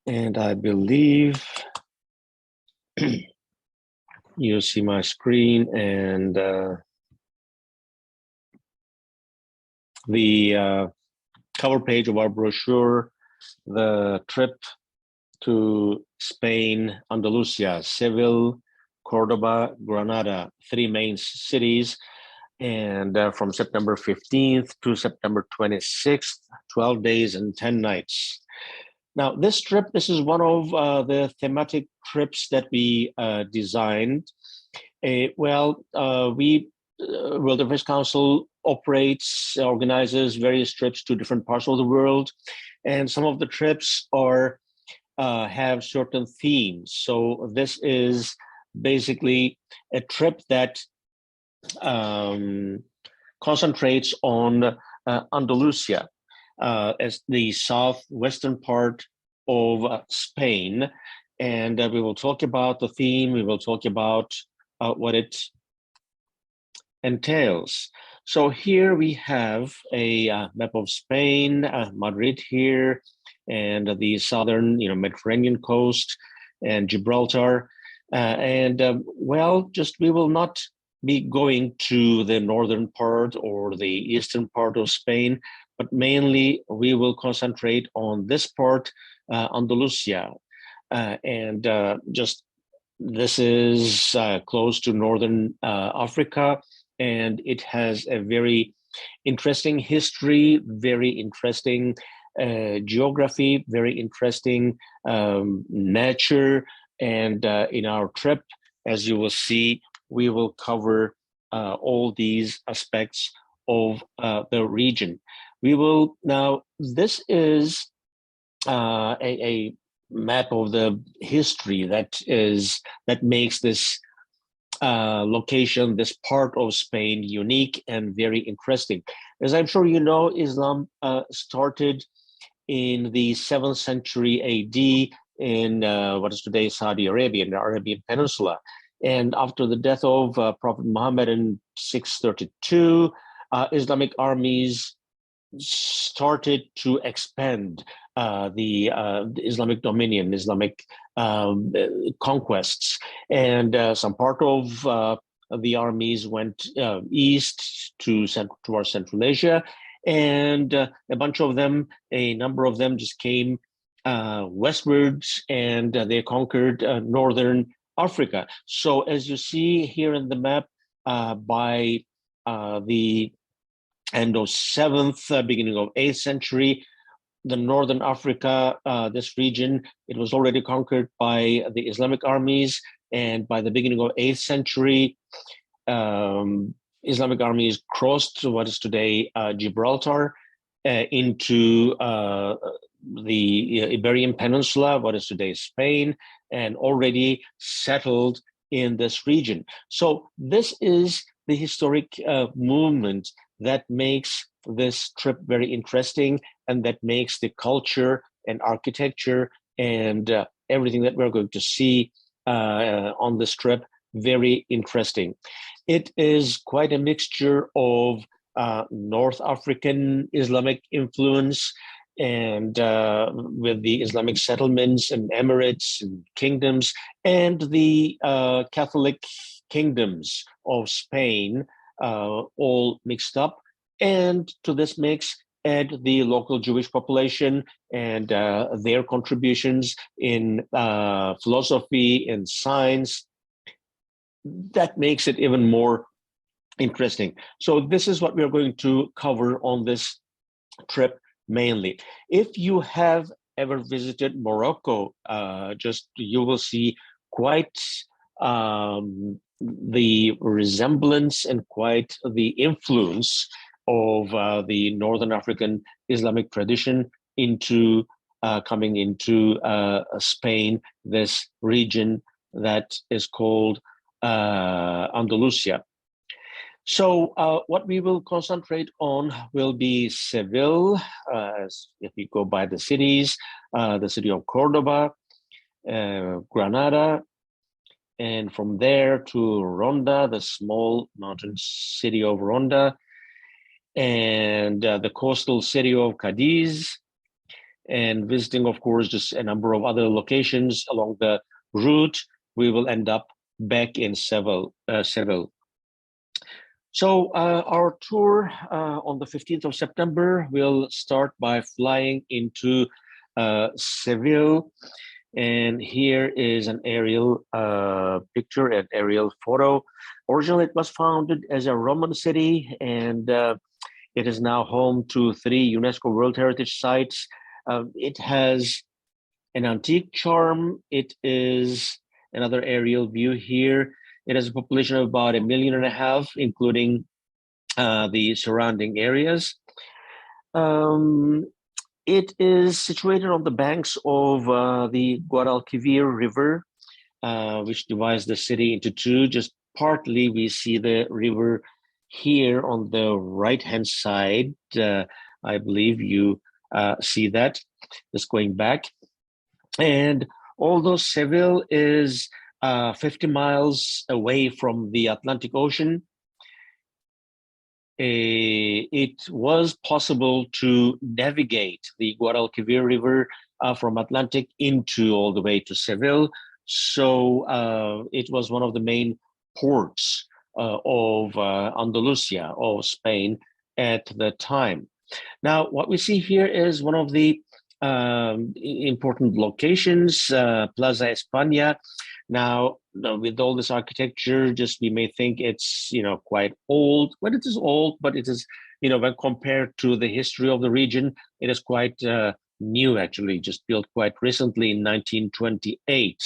And I believe you see my screen and the cover page of our brochure, the trip to Spain, Andalusia, Seville, Cordoba, Granada, 3 main cities, and from September 15th to September 26th, 12 days and 10 nights. Now, this trip, this is one of the thematic trips that we designed. World Affairs Council organizes various trips to different parts of the world, and some of the trips are have certain themes. So this is basically a trip that concentrates on Andalusia as the southwestern part of Spain. And we will talk about the theme, we will talk about what it entails. So here we have a map of Spain, Madrid here, and the southern, Mediterranean coast, and Gibraltar. We will not be going to the northern part or the eastern part of Spain, but mainly we will concentrate on this part, Andalusia. This is close to northern Africa, and it has a very interesting history, very interesting geography, very interesting nature. And in our trip, as you will see, we will cover all these aspects of the region. This is a map of the history that makes this location, this part of Spain, unique and very interesting. As I'm sure you know, Islam started in the 7th century AD in what is today Saudi Arabia, in the Arabian Peninsula. And after the death of Prophet Muhammad in 632, Islamic armies started to expand the Islamic dominion, Islamic conquests. And some part of the armies went east towards Central Asia, and a number of them just came westwards, and they conquered northern Africa. So as you see here in the map, by the end of 7th, beginning of 8th century, the northern Africa, this region, it was already conquered by the Islamic armies. And by the beginning of 8th century, Islamic armies crossed what is today Gibraltar into the Iberian Peninsula, what is today Spain, and already settled in this region. So this is the historic movement that makes this trip very interesting, and that makes the culture and architecture and everything that we're going to see on this trip very interesting. It is quite a mixture of North African Islamic influence, and with the Islamic settlements and emirates and kingdoms, and the Catholic kingdoms of Spain, all mixed up. And to this mix, add the local Jewish population and their contributions in philosophy and science. That makes it even more interesting. So this is what we're going to cover on this trip mainly. If you have ever visited Morocco, you will see quite the resemblance and quite the influence of the Northern African Islamic tradition into coming into Spain, this region that is called Andalusia. So what we will concentrate on will be Seville, if we go by the cities, the city of Cordoba, Granada, and from there to Ronda, the small mountain city of Ronda, and the coastal city of Cadiz, and visiting, of course, just a number of other locations along the route, we will end up back in Seville. So our tour on the 15th of September will start by flying into Seville. And here is an aerial picture, an aerial photo. Originally, it was founded as a Roman city, and it is now home to 3 UNESCO World Heritage Sites. It has an antique charm. It is another aerial view here. It has a population of about 1.5 million, including the surrounding areas. It is situated on the banks of the Guadalquivir River, which divides the city into 2. Just partly we see the river here on the right-hand side. I believe you see that, just going back. And although Seville is 50 miles away from the Atlantic Ocean, it was possible to navigate the Guadalquivir River from Atlantic into all the way to Seville. So it was one of the main ports of Andalusia, of Spain at the time. Now, what we see here is one of the important locations, Plaza España. Now, with all this architecture, just we may think it's, quite old. But it is old, but it is, when compared to the history of the region, it is quite new, actually, just built quite recently in 1928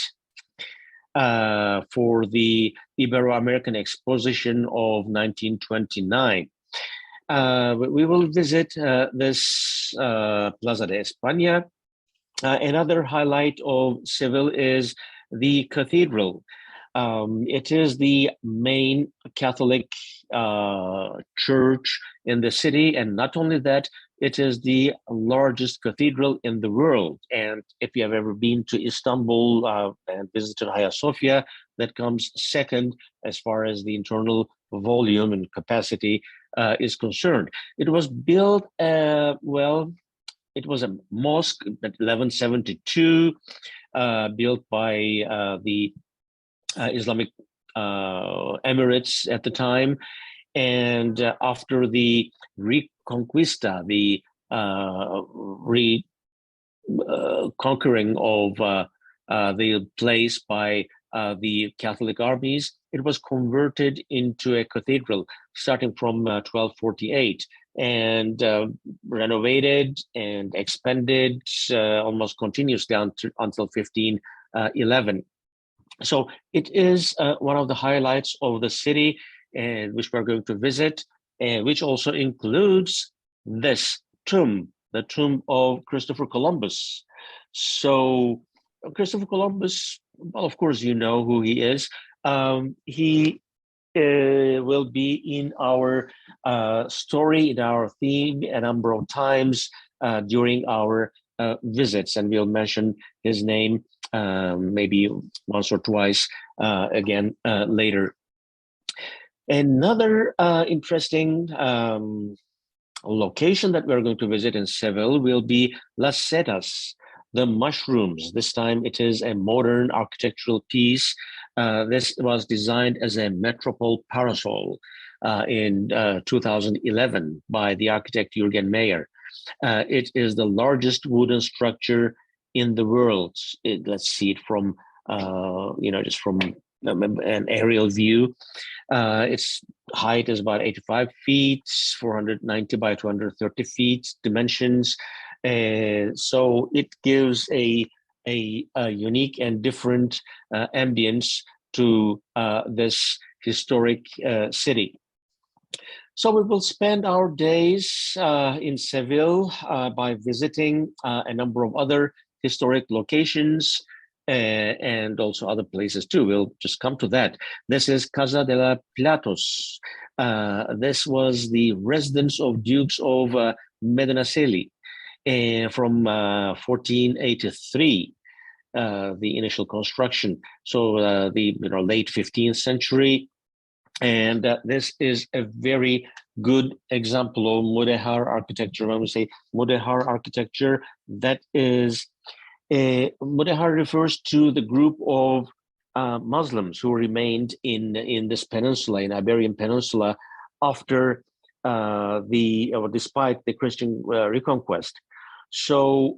for the Ibero-American Exposition of 1929. We will visit this Plaza de España. Another highlight of Seville is the cathedral. It is the main Catholic church in the city, and not only that, it is the largest cathedral in the world. And if you have ever been to Istanbul and visited Hagia Sophia, that comes second as far as the internal volume and capacity is concerned. It was built, it was a mosque at 1172, built by the Islamic Emirates at the time. And after the Reconquista, the conquering of the place by the Catholic armies, it was converted into a cathedral starting from 1248 and renovated and expanded almost continuously until 1511. So it is one of the highlights of the city, which we're going to visit, which also includes this tomb, the tomb of Christopher Columbus. So Christopher Columbus, well, of course, you know who he is. He will be in our story, in our theme a number of times during our visits, and we'll mention his name maybe once or twice again later. Another interesting location that we're going to visit in Seville will be Las Setas, the mushrooms. This time it is a modern architectural piece. This was designed as a metropole parasol in 2011 by the architect Jürgen Mayer. It is the largest wooden structure in the world. Let's see it from, just from an aerial view. Its height is about 85 feet, 490 by 230 feet dimensions. So it gives a unique and different ambience to this historic city. So we will spend our days in Seville by visiting a number of other historic locations and also other places too. We'll just come to that. This is Casa de la Platos. This was the residence of Dukes of Medinaceli from 1483. The initial construction, so the late 15th century, and this is a very good example of Mudehar architecture. When we say Mudehar architecture, that is, Mudehar refers to the group of Muslims who remained in this peninsula, in Iberian Peninsula, after despite the Christian reconquest. So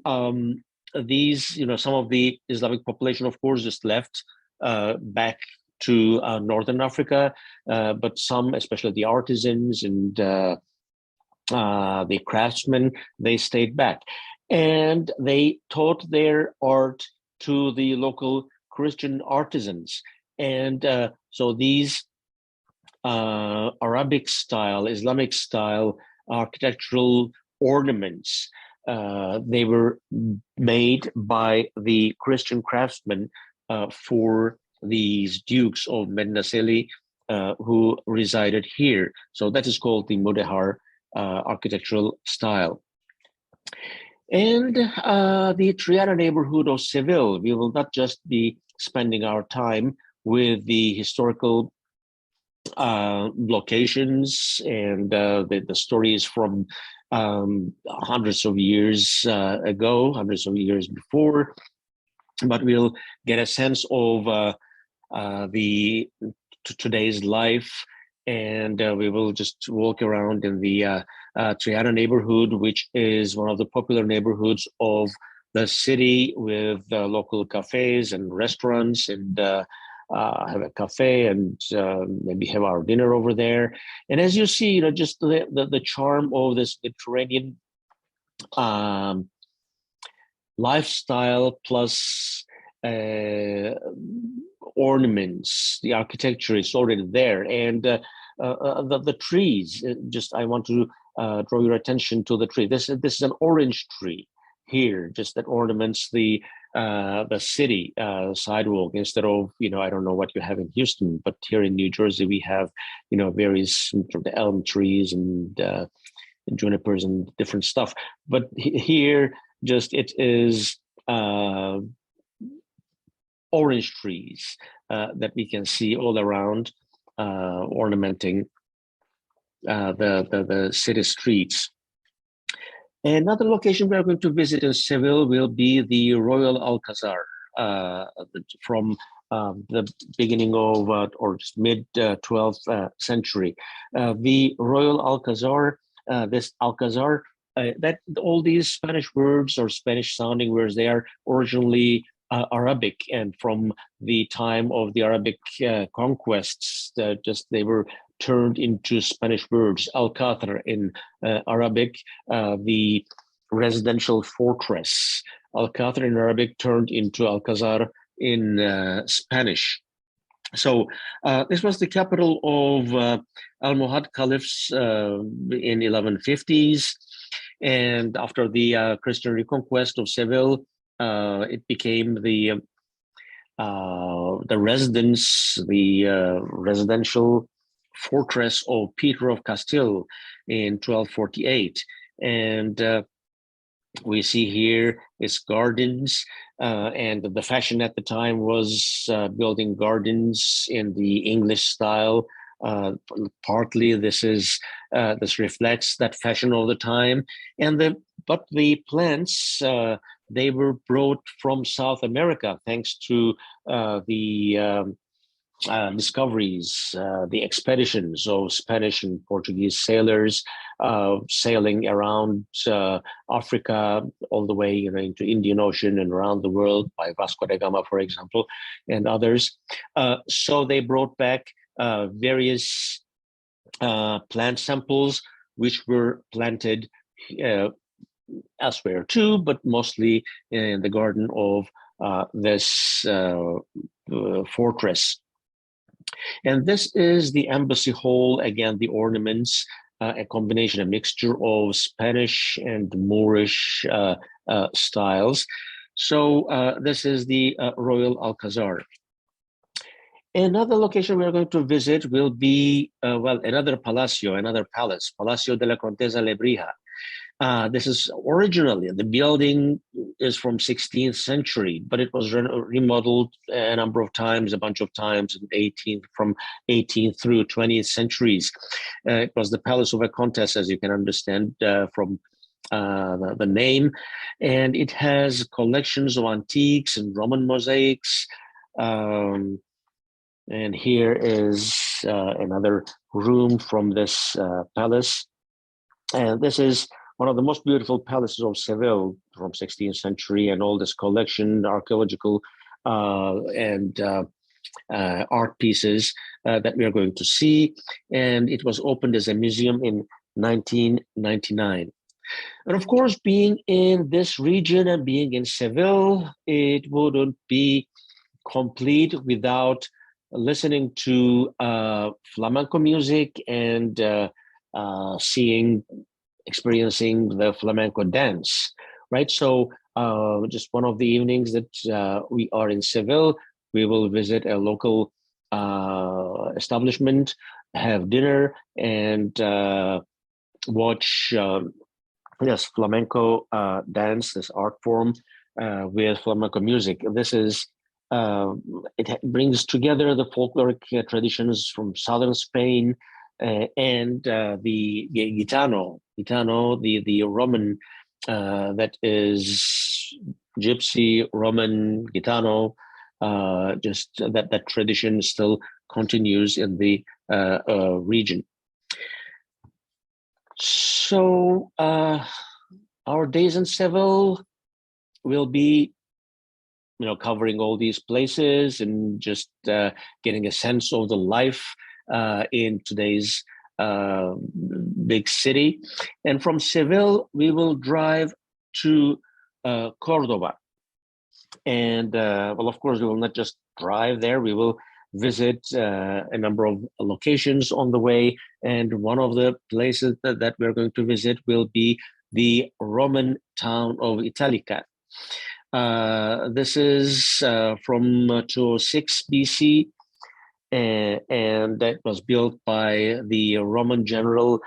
these, some of the Islamic population, of course, just left back to Northern Africa, but some, especially the artisans and the craftsmen, they stayed back. And they taught their art to the local Christian artisans. And so these Arabic style, Islamic style architectural ornaments, they were made by the Christian craftsmen for these dukes of Medinaceli who resided here. So that is called the Mudehar architectural style. And the Triana neighborhood of Seville, we will not just be spending our time with the historical locations and the stories from hundreds of years ago, hundreds of years before, but we'll get a sense of today's life, and we will just walk around in the Triana neighborhood, which is one of the popular neighborhoods of the city, with local cafes and restaurants, and have a cafe and maybe have our dinner over there. And as you see, just the charm of this Mediterranean lifestyle plus ornaments, the architecture is already there, and the trees. I want to draw your attention to the tree. This is an orange tree here, just that ornaments the city sidewalk, instead of I don't know what you have in Houston, but here in New Jersey we have various the elm trees and junipers and different stuff. But here, just it is orange trees that we can see all around, ornamenting the city streets. Another location we are going to visit in Seville will be the Royal Alcazar, from the beginning of or just mid 12th century. The Royal Alcazar, this Alcazar, that all these Spanish words or Spanish sounding words, they are originally Arabic, and from the time of the Arabic conquests, they were turned into Spanish words. Alcázar in Arabic, the residential fortress. Alcázar in Arabic turned into Alcazar in Spanish. So this was the capital of Almohad caliphs in 1150s, and after the Christian reconquest of Seville, it became the residence, the residential fortress of Peter of Castile in 1248. And we see here its gardens, and the fashion at the time was building gardens in the English style. Partly this reflects that fashion of the time, but the plants, they were brought from South America thanks to the discoveries, the expeditions of Spanish and Portuguese sailors sailing around Africa all the way into Indian Ocean and around the world, by Vasco da Gama, for example, and others. So they brought back various plant samples which were planted elsewhere too, but mostly in the garden of this fortress. And this is the embassy hall. Again, the ornaments, a combination, a mixture of Spanish and Moorish styles. So this is the Royal Alcazar. Another location we are going to visit will be, another palacio, another palace, Palacio de la Contesa Lebrija. This is originally, the building is from 16th century, but it was remodeled a number of times, a bunch of times in 18th, from 18th through 20th centuries. It was the Palace of a Countess, as you can understand from the name, and it has collections of antiques and Roman mosaics. And here is another room from this palace. And this is one of the most beautiful palaces of Seville from 16th century, and all this collection, archaeological and art pieces that we are going to see. And it was opened as a museum in 1999. And of course, being in this region and being in Seville, it wouldn't be complete without listening to flamenco music and experiencing the flamenco dance, right? So just one of the evenings that we are in Seville, we will visit a local establishment, have dinner, and watch yes, flamenco dance, this art form with flamenco music. This is it brings together the folkloric traditions from southern Spain and the Gitano, the Roman that is Gypsy, Roman, Gitano. Just that tradition still continues in the region. So our days in Seville will be, covering all these places and just getting a sense of the life in today's big city. And from Seville, we will drive to Cordoba. And well, of course, we will not just drive there. We will visit a number of locations on the way. And one of the places that we're going to visit will be the Roman town of Italica. This is from 206 BC, and that was built by the Roman general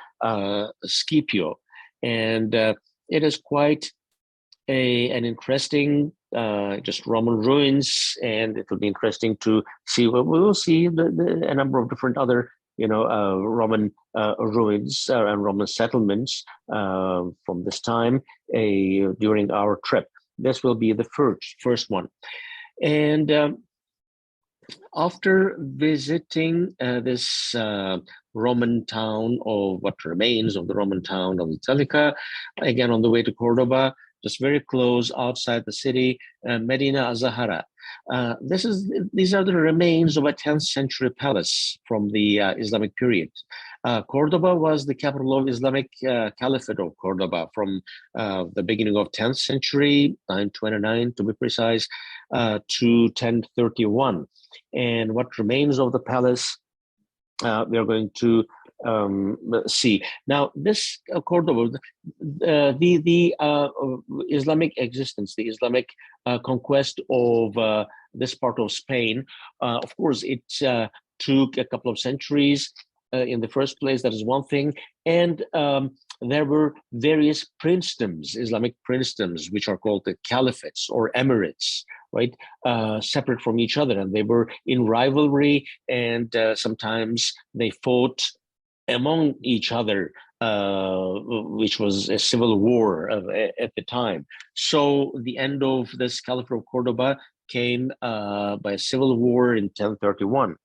Scipio. And it is quite an interesting just Roman ruins, and it will be interesting to see. We will see a number of different other Roman ruins and Roman settlements from this time during our trip. This will be the first one. And after visiting this Roman town, of what remains of the Roman town of Italica, again on the way to Cordoba, just very close outside the city, Medina Azahara. These are the remains of a 10th century palace from the Islamic period. Cordoba was the capital of Islamic Caliphate of Cordoba from the beginning of 10th century, 929 to be precise, to 1031. And what remains of the palace we are going to see. Now, this Cordoba, the Islamic existence, the Islamic conquest of this part of Spain, of course, it took a couple of centuries in the first place. That is one thing. And there were various princedoms, Islamic princedoms, which are called the caliphates or emirates, right? Separate from each other. And they were in rivalry, and sometimes they fought among each other, which was a civil war at the time. So the end of this Caliphate of Cordoba came by a civil war in 1031.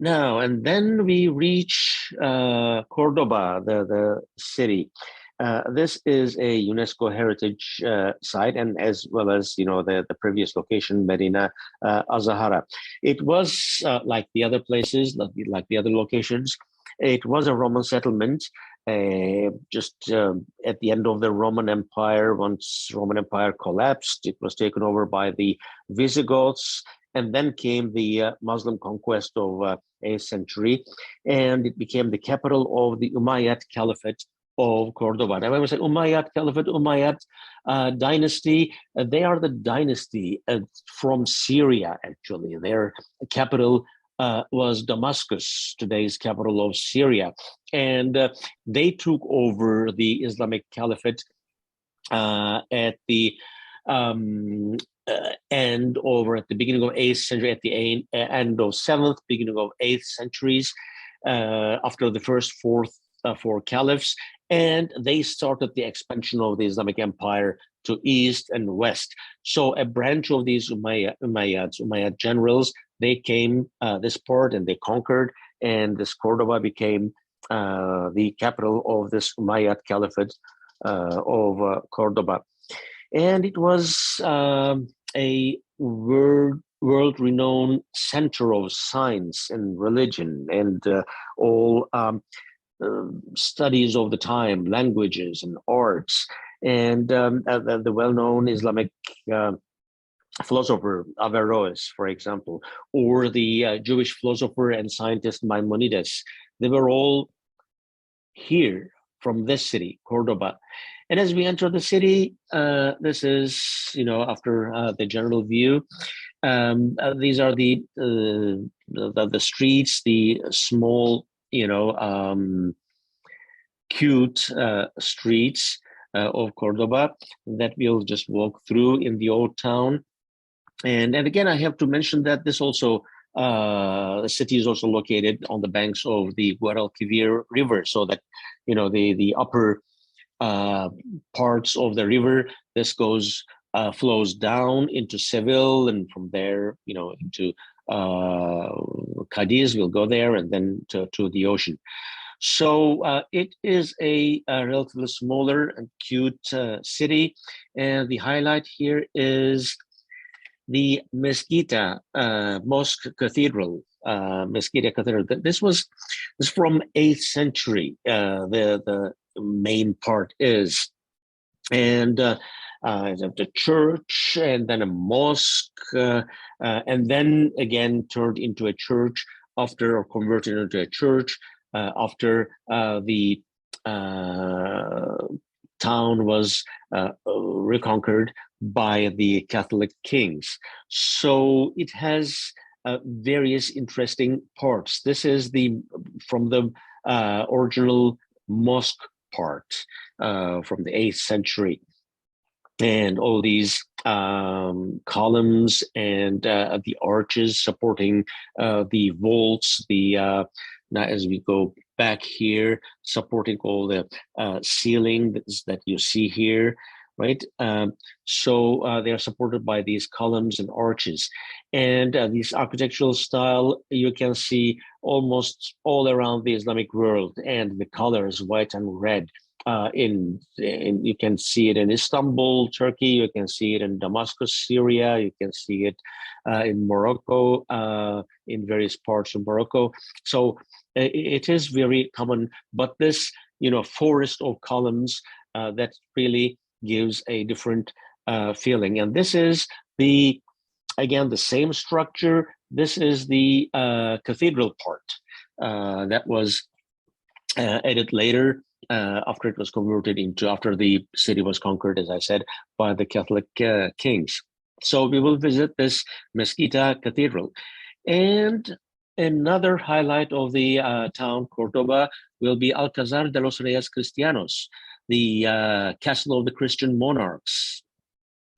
Now, and then we reach Cordoba, the city. This is a UNESCO heritage site, and as well as the previous location, Medina Azahara. It was like the other places, like the other locations. It was a Roman settlement. Just at the end of the Roman Empire, once Roman Empire collapsed, it was taken over by the Visigoths, and then came the Muslim conquest of 8th century, and it became the capital of the Umayyad Caliphate of Cordoba. Now, when we say Umayyad Caliphate, Umayyad dynasty, they are the dynasty from Syria, actually. Their capital was Damascus, today's capital of Syria. And they took over the Islamic Caliphate at the end over at the beginning of 8th century, at the end of 7th, beginning of 8th centuries, after the first four caliphs, and they started the expansion of the Islamic Empire to east and west. So a branch of these Umayyad generals, they came this part and they conquered, and this Cordoba became the capital of this Umayyad Caliphate of Cordoba. And it was a world-renowned center of science and religion and all studies of the time, languages and arts. And the well-known Islamic philosopher Averroes, for example, or the Jewish philosopher and scientist Maimonides, they were all here from this city, Cordoba. And as we enter the city, this is, after the general view, these are the streets, the small, cute streets of Cordoba that we'll just walk through in the old town. And again, I have to mention that this also, the city is also located on the banks of the Guadalquivir River, so that, the upper parts of the river, this flows down into Seville, and from there, into Cadiz, we'll go there, and then to the ocean. So it is a relatively smaller and cute city, and the highlight here is the Mezquita, Mosque Cathedral, Mezquita Cathedral. This is from 8th century. The main part is, and the church, and then a mosque, and then again turned into a church after, or converted into a church after the town was reconquered by the Catholic kings. So it has various interesting parts. This is from the original mosque part from the 8th century. And all these columns and the arches supporting the vaults, now as we go back here, supporting all the ceiling that you see here, right? So they are supported by these columns and arches. And this architectural style, you can see almost all around the Islamic world, and the colors, white and red. You can see it in Istanbul, Turkey. You can see it in Damascus, Syria. You can see it in Morocco, in various parts of Morocco. So it is very common. But this, forest of columns that really gives a different feeling. And this is again the same structure. This is the cathedral part that was added later. After it was converted after the city was conquered, as I said, by the Catholic kings. So we will visit this Mezquita Cathedral. And another highlight of the town, Cordoba, will be Alcázar de los Reyes Cristianos, the castle of the Christian monarchs.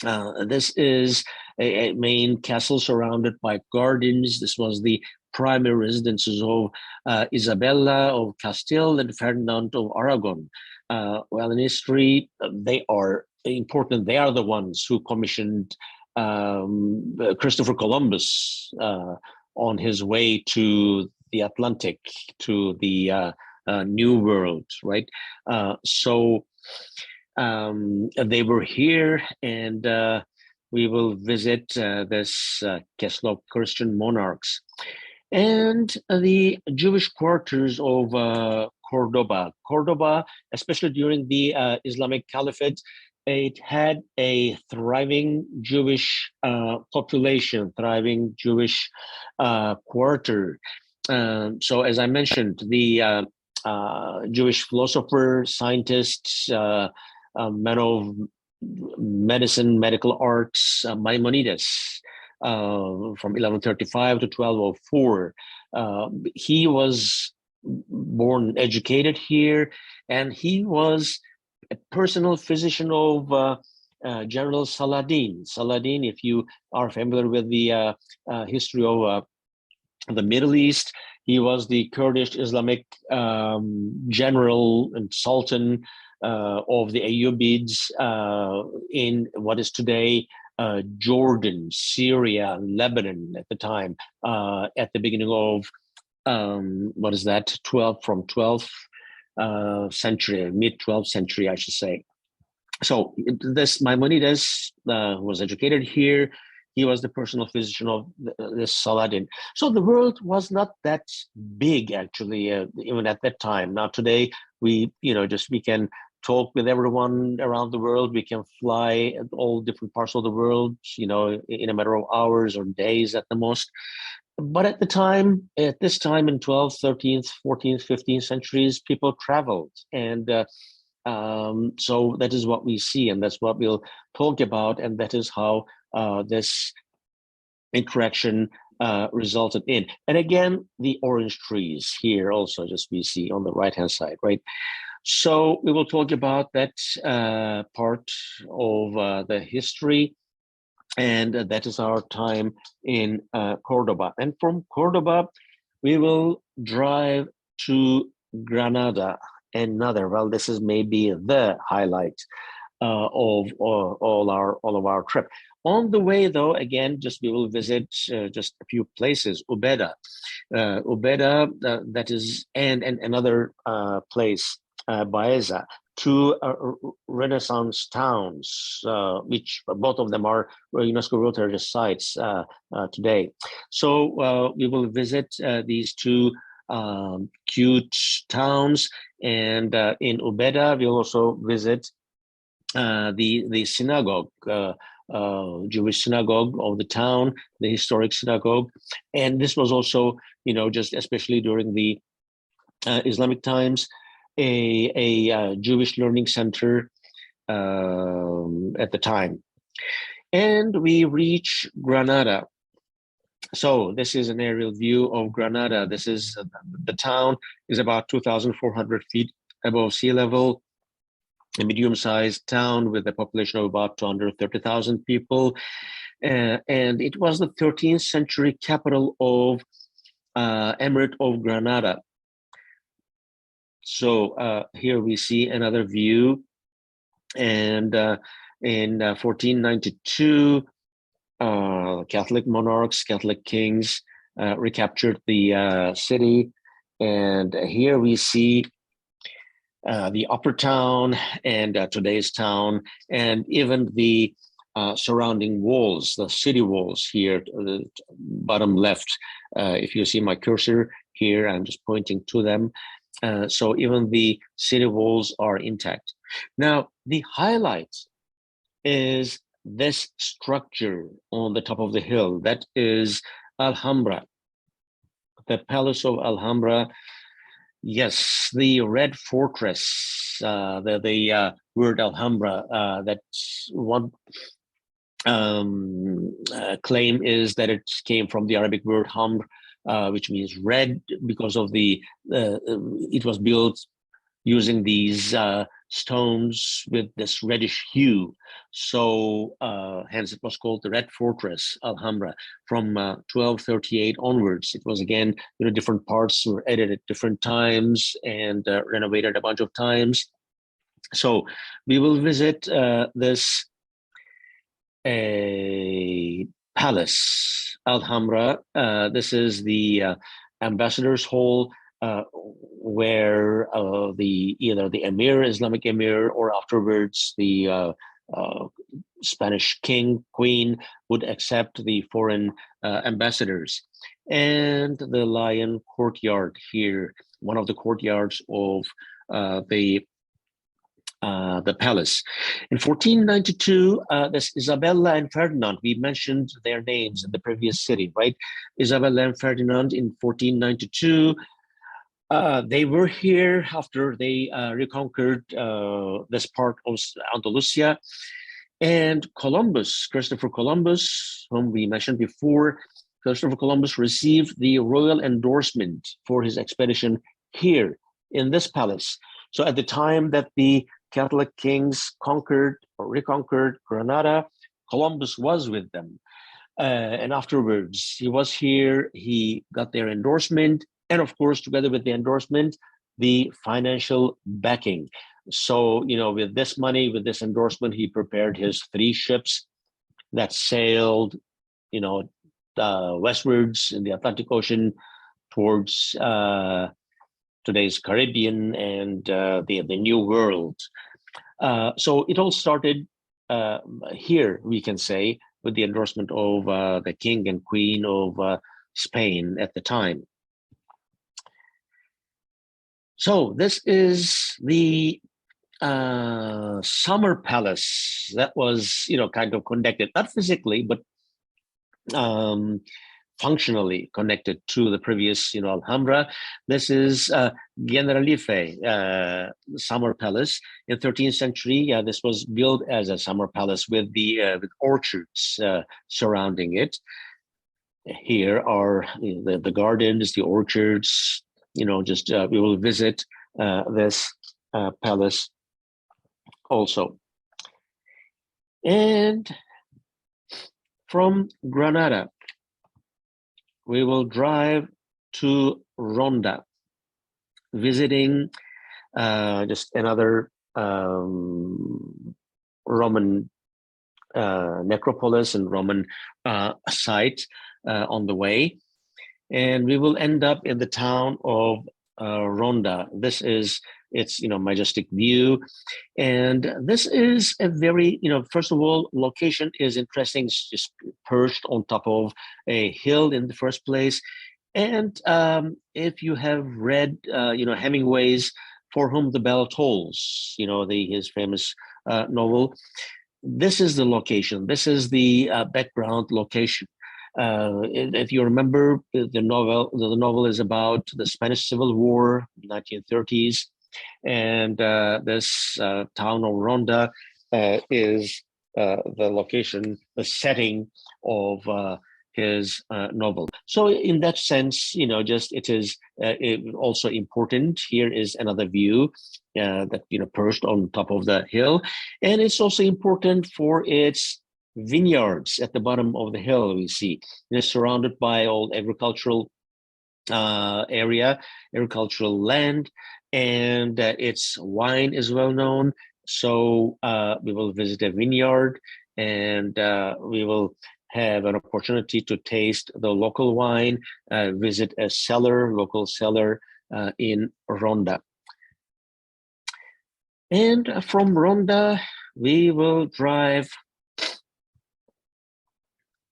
This is a main castle surrounded by gardens. This was the primary residences of Isabella of Castile and Ferdinand of Aragon. Well, in history, they are important. They are the ones who commissioned Christopher Columbus on his way to the Atlantic, to the New World, right? So they were here, and we will visit this castle of Christian monarchs. And the Jewish quarters of Cordoba. Cordoba, especially during the Islamic Caliphate, it had a thriving Jewish population, thriving Jewish quarter. So as I mentioned, the Jewish philosopher, scientists, men of medicine, medical arts, Maimonides, from 1135 to 1204. He was born and educated here, and he was a personal physician of General Saladin. Saladin, if you are familiar with the history of the Middle East, he was the Kurdish Islamic general and sultan of the Ayyubids in what is today Jordan, Syria, Lebanon at the time, at the beginning of what is that? 12th century, mid 12th century, I should say. So this Maimonides was educated here. He was the personal physician of this Saladin. So the world was not that big, actually, even at that time. Now today, we can talk with everyone around the world. We can fly at all different parts of the world, in a matter of hours or days at the most. But at this time in 12th, 13th, 14th, 15th centuries, people traveled. And so that is what we see, and that's what we'll talk about. And that is how this interaction resulted in. And again, the orange trees here also, just we see on the right-hand side, right? So we will talk about that part of the history. And that is our time in Cordoba. And from Cordoba, we will drive to Granada. Well, this is maybe the highlight of all of our trip. On the way, though, again, we will visit just a few places. Ubeda, that is, and another place, Baeza. Two Renaissance towns, which both of them are UNESCO World Heritage Sites today. So we will visit these two cute towns, and in Ubeda we'll also visit the synagogue, Jewish synagogue of the town, the historic synagogue. And this was also, just especially during the Islamic times, a Jewish learning center at the time. And we reach Granada. So this is an aerial view of Granada. This is the town is about 2,400 feet above sea level, a medium-sized town with a population of about 230,000 people. And it was the 13th century capital of Emirate of Granada. So here we see another view, and in 1492, Catholic monarchs, Catholic kings recaptured the city, and here we see the upper town and today's town, and even the surrounding walls, the city walls here, the bottom left. If you see my cursor here, I'm just pointing to them. So even the city walls are intact. Now, the highlight is this structure on the top of the hill. That is Alhambra, the Palace of Alhambra. Yes, the Red Fortress, the word Alhambra, that one claim is that it came from the Arabic word hamr, which means red, because of it was built using these stones with this reddish hue. So hence it was called the Red Fortress, Alhambra. From 1238 onwards, it was again, different parts were added at different times and renovated a bunch of times. So we will visit this palace, Alhambra. This is the ambassador's hall, where either the emir, Islamic emir, or afterwards the Spanish king, queen would accept the foreign ambassadors. And the Lion Courtyard here, one of the courtyards of the palace. In 1492, this Isabella and Ferdinand, we mentioned their names in the previous city, right? Isabella and Ferdinand in 1492, they were here after they reconquered this part of Andalusia. And Columbus, Christopher Columbus, whom we mentioned before, Christopher Columbus received the royal endorsement for his expedition here in this palace. So at the time that the Catholic kings conquered or reconquered Granada, Columbus was with them. And afterwards, he was here, he got their endorsement, and of course, together with the endorsement, the financial backing. So, with this money, with this endorsement, he prepared his 3 ships that sailed, westwards in the Atlantic Ocean towards today's Caribbean and the New World. So it all started here, we can say, with the endorsement of the king and queen of Spain at the time. So this is the summer palace that was, kind of connected, not physically, but functionally connected to the previous, Alhambra. This is Generalife summer palace. In 13th century, this was built as a summer palace with with orchards surrounding it. Here are the gardens, the orchards. We will visit this palace also. And from Granada, we will drive to Ronda, visiting just another Roman necropolis and Roman site on the way. And we will end up in the town of Ronda. This is its majestic view, and this is a very first of all, location is interesting. It's just perched on top of a hill in the first place. And if you have read Hemingway's For Whom the Bell Tolls, his famous novel, this is the location, this is the background location. If you remember, the novel is about the Spanish Civil War, 1930s, and this town of Ronda is the location, the setting of his novel. So in that sense, it is also important. Here is another view that perched on top of the hill, and it's also important for its vineyards at the bottom of the hill. We see it's surrounded by old agricultural agricultural land, and its wine is well known. So we will visit a vineyard, and we will have an opportunity to taste the local wine, visit a local cellar in Ronda. And from Ronda, we will drive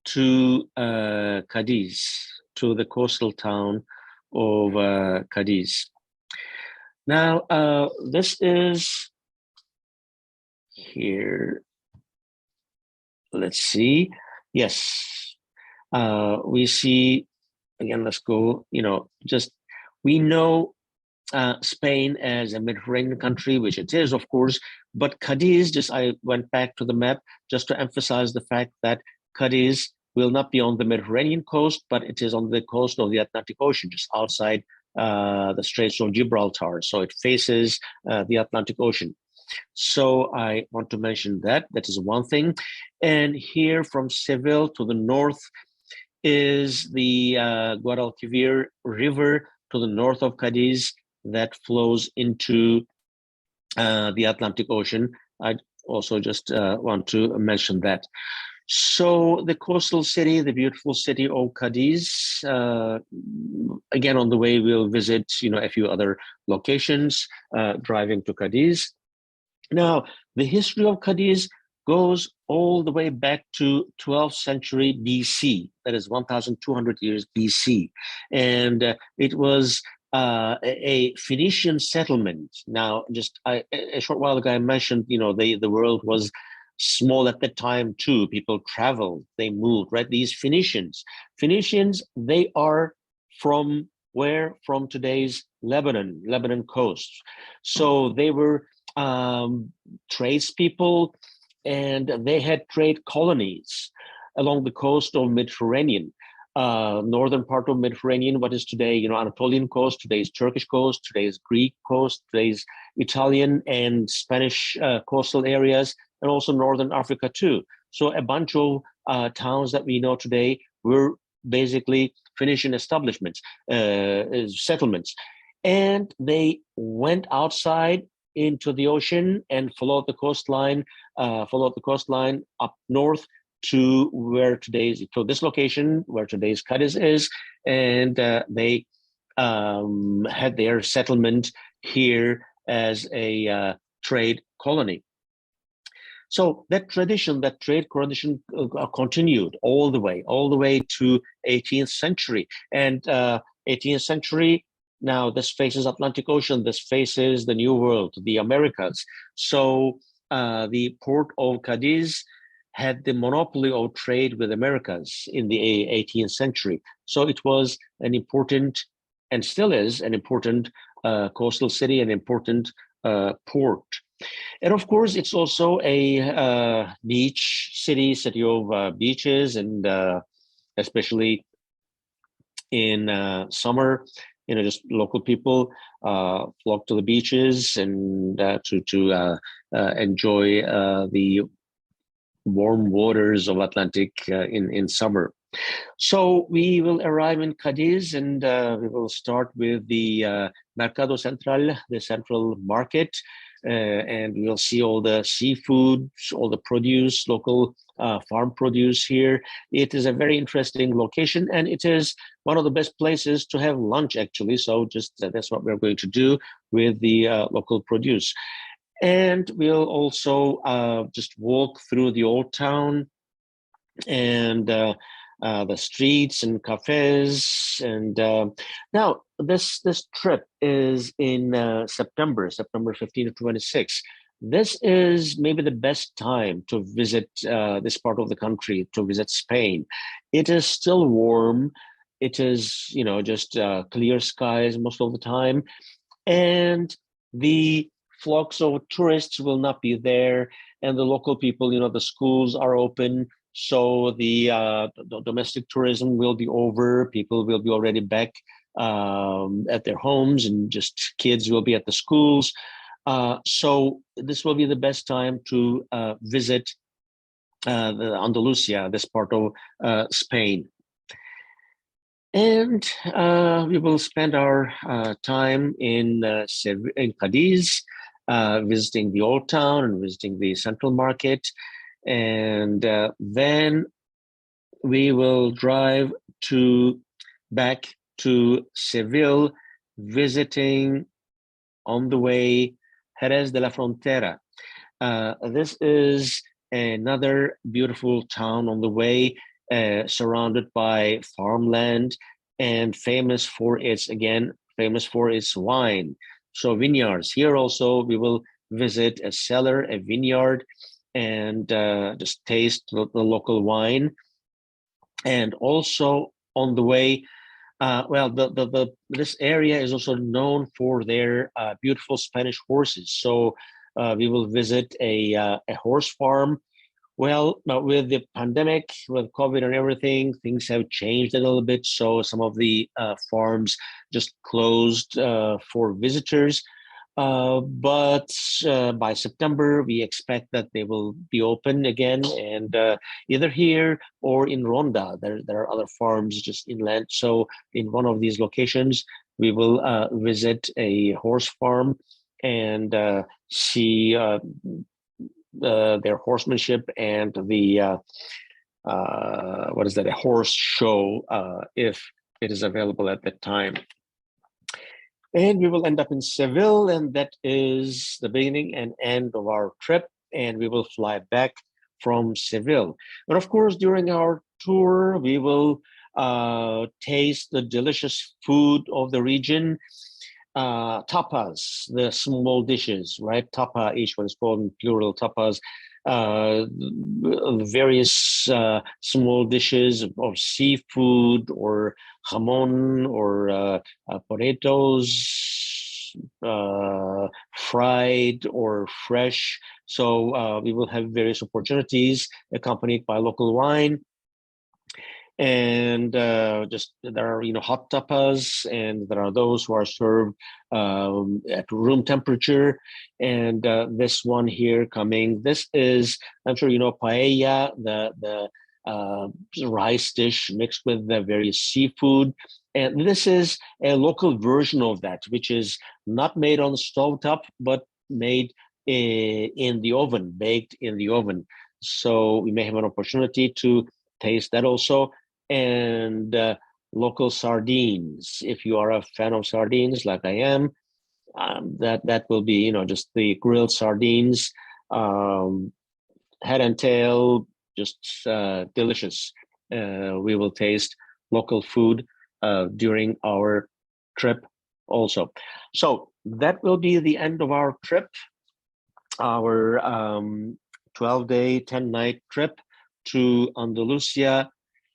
to Cadiz, to the coastal town of Cadiz. Now, this is here. Let's see. Yes, we see, again, let's go, we know Spain as a Mediterranean country, which it is, of course, but Cadiz, I went back to the map just to emphasize the fact that Cadiz will not be on the Mediterranean coast, but it is on the coast of the Atlantic Ocean, just outside the Straits of Gibraltar. So it faces the Atlantic Ocean. So I want to mention that. That is one thing. And here from Seville to the north is the Guadalquivir River to the north of Cadiz that flows into the Atlantic Ocean. I also just want to mention that. So the coastal city, the beautiful city of Cadiz, again, on the way, we'll visit, a few other locations, driving to Cadiz. Now, the history of Cadiz goes all the way back to 12th century BC, that is 1,200 years BC. And it was a Phoenician settlement. Now, just a short while ago, I mentioned, the world was small at the time too. People traveled, they moved, right? These Phoenicians, they are from where? From today's Lebanon coast. So they were tradespeople, and they had trade colonies along the coast of Mediterranean, northern part of Mediterranean, what is today, Anatolian coast, today's Turkish coast, today's Greek coast, today's Italian and Spanish coastal areas, and also northern Africa too. So a bunch of towns that we know today were basically Phoenician establishments, settlements, and they went outside into the ocean and followed the coastline up north to where this location where today's Cadiz is, and they had their settlement here as a trade colony. So that tradition, that trade tradition, continued all the way to 18th century. And 18th century, now this faces Atlantic Ocean, this faces the New World, the Americas. So the port of Cadiz had the monopoly of trade with Americas in the 18th century. So it was an important, and still is an important coastal city, an important port. And of course, it's also a beach city of beaches, and especially in summer, just local people flock to the beaches and to enjoy the warm waters of Atlantic in summer. So we will arrive in Cadiz, and we will start with the Mercado Central, the central market. And we'll see all the seafood, all the produce, local farm produce here. It is a very interesting location, and it is one of the best places to have lunch, actually. So just that's what we're going to do with the local produce. And we'll also just walk through the old town and the streets and cafes. And now this trip is in September 15 to 26. This is maybe the best time to visit this part of the country, to visit Spain. It is still warm. It is, just clear skies most of the time. And the flocks of tourists will not be there. And the local people, the schools are open. So the domestic tourism will be over. People will be already back at their homes, and just kids will be at the schools. So this will be the best time to visit the Andalusia, this part of Spain. And we will spend our time in Cadiz, visiting the old town and visiting the central market. And then we will drive back to Seville, visiting on the way Jerez de la Frontera. This is another beautiful town on the way, surrounded by farmland and famous for its wine. So vineyards. Here also we will visit a cellar, a vineyard, and just taste the local wine. And also on the way, this area is also known for their beautiful Spanish horses. So we will visit a horse farm. Well, with the pandemic, with COVID and everything, things have changed a little bit. So some of the farms just closed for visitors. But by September, we expect that they will be open again, and either here or in Ronda, there are other farms just inland. So in one of these locations, we will visit a horse farm and see their horsemanship and the a horse show if it is available at that time. And we will end up in Seville, and that is the beginning and end of our trip, and we will fly back from Seville. But of course, during our tour, we will taste the delicious food of the region. Tapas, the small dishes, right? Tapa, each one is called in plural, tapas. Various small dishes of seafood or jamon or porretos, fried or fresh. So we will have various opportunities accompanied by local wine. And just there are hot tapas, and there are those who are served at room temperature. And this one here coming, this is, I'm sure you know, paella, the rice dish mixed with the various seafood. And this is a local version of that, which is not made on the stovetop, but made in the oven, baked in the oven. So we may have an opportunity to taste that also. And local sardines. If you are a fan of sardines, like I am, that will be, just the grilled sardines, head and tail, just delicious. We will taste local food during our trip also. So that will be the end of our trip, our 12-day, 10-night trip to Andalusia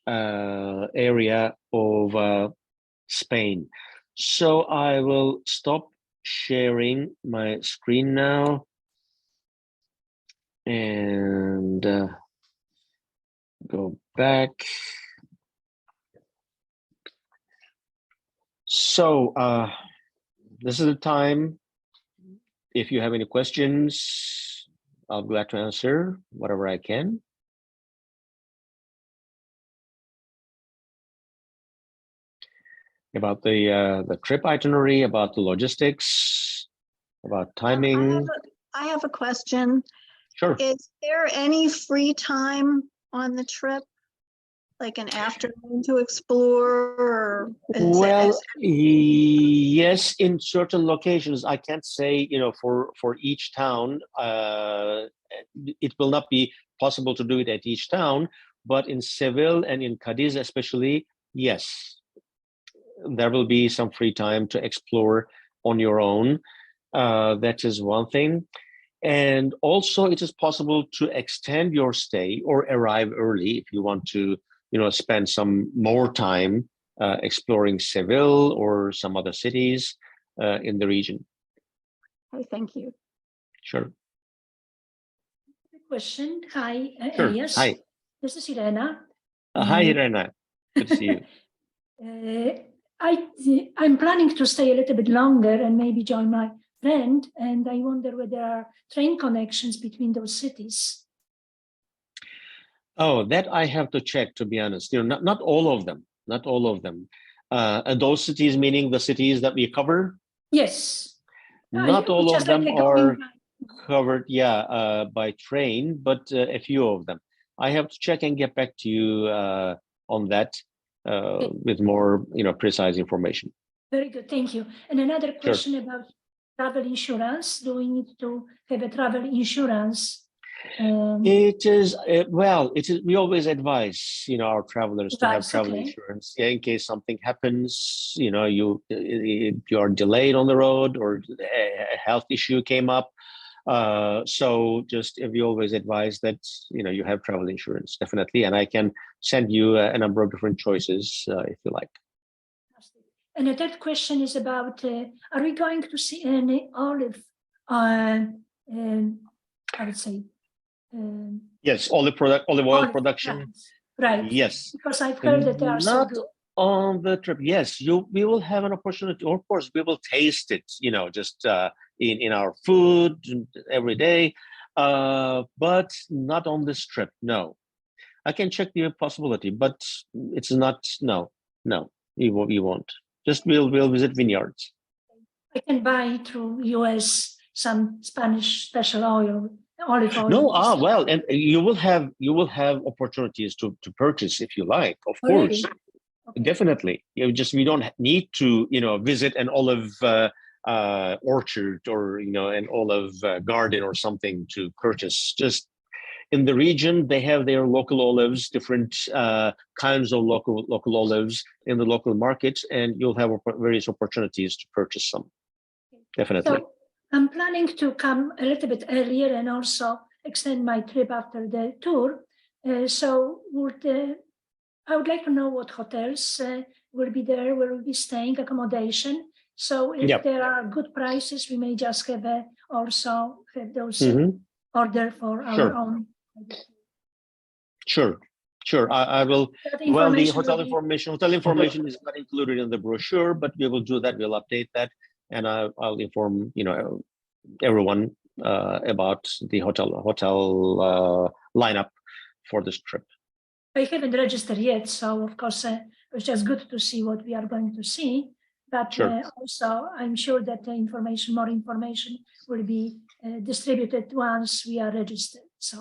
area of Spain. So I will stop sharing my screen now and go back. So this is the time. If you have any questions, I'll be glad to answer whatever I can. About the trip itinerary, about the logistics, about timing. I have a question. Sure. Is there any free time on the trip, like an afternoon to explore? Or well, yes, in certain locations. I can't say, for each town. It will not be possible to do it at each town, but in Seville and in Cadiz especially, yes. There will be some free time to explore on your own. That is one thing. And also it is possible to extend your stay or arrive early if you want to, spend some more time exploring Seville or some other cities in the region. Okay, thank you. Sure. Question. Hi, Sure. Elias. Hi. This is Irena. Hi, Irena. Good to see you. I'm planning to stay a little bit longer and maybe join my friend, and I wonder whether there are train connections between those cities. Oh, that I have to check, to be honest. Not all of them. Not all of them. And those cities, meaning the cities that we cover? Yes. Not all of them are covered, by train, but a few of them. I have to check and get back to you on that with more, precise information. Very good, thank you. And another question about travel insurance. Do we need to have a travel insurance? It is we always advise our travelers to have travel insurance in case something happens, you are delayed on the road or a health issue came up. So just we always advise that you have travel insurance, definitely, and I can send you a number of different choices if you like. And the third question is about are we going to see any olive I would say yes, olive oil production. Plants. Right. Yes. Because I've heard that they are so good. On the trip, yes, we will have an opportunity. Of course, we will taste it, just in our food every day, but not on this trip. No, I can check the possibility, but it's not. No, we won't. Just we'll visit vineyards. I can buy through US some Spanish special oil. Olive oil. No, well, and you will have opportunities to purchase if you like, of course. Really? Okay. Definitely. We don't need to, visit an olive orchard or, an olive garden or something to purchase. Just in the region, they have their local olives, different kinds of local olives in the local markets, and you'll have various opportunities to purchase some. Definitely. So I'm planning to come a little bit earlier and also extend my trip after the tour. So I would like to know what hotels will be there, where we'll be staying, accommodation. So if Yep. there are good prices, we may just have also have those Mhm. order for our Sure. own. Sure, sure. I will. That Well, the information will be- hotel information is not included in the brochure, but we will do that. We'll update that, and I'll inform everyone about the hotel lineup for this trip. I haven't registered yet, so of course it's just good to see what we are going to see. But Sure. also, I'm sure that the more information will be distributed once we are registered. So,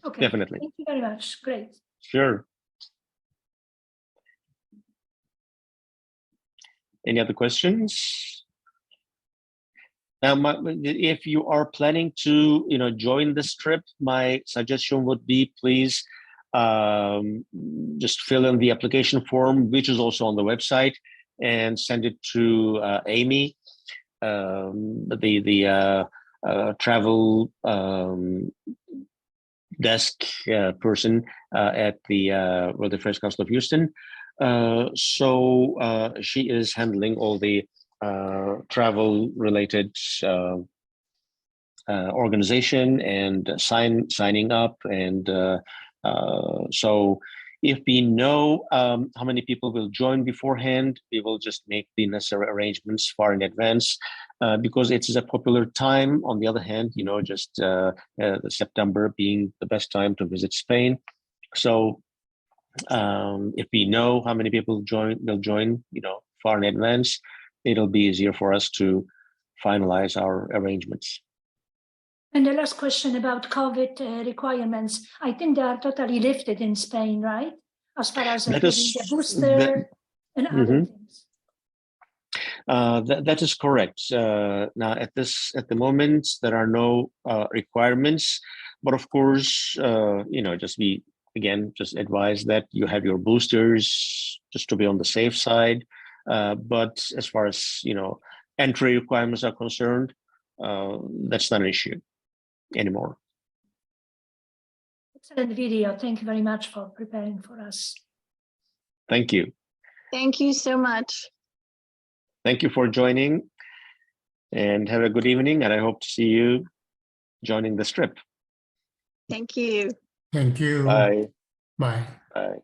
okay. Definitely. Thank you very much. Great. Sure. Any other questions? Now, if you are planning to, join this trip, my suggestion would be please just fill in the application form, which is also on the website, and send it to Amy, the travel desk person at the World Affairs Council of Houston. So she is handling all the travel related organization and signing up, and so if we know how many people will join beforehand, we will just make the necessary arrangements far in advance, because it is a popular time. On the other hand, just September being the best time to visit Spain. So if we know how many people will join, far in advance, it'll be easier for us to finalize our arrangements. And the last question about COVID requirements, I think they are totally lifted in Spain, right? As far as That getting is- the booster and other Mhm. things. That is correct. Now, at the moment, there are no requirements, but of course, just advise that you have your boosters just to be on the safe side. But as far as entry requirements are concerned, that's not an issue anymore. Excellent video. Thank you very much for preparing for us. Thank you. Thank you so much. Thank you for joining, and have a good evening. And I hope to see you joining this trip. Thank you. Thank you. Bye. Bye. Bye.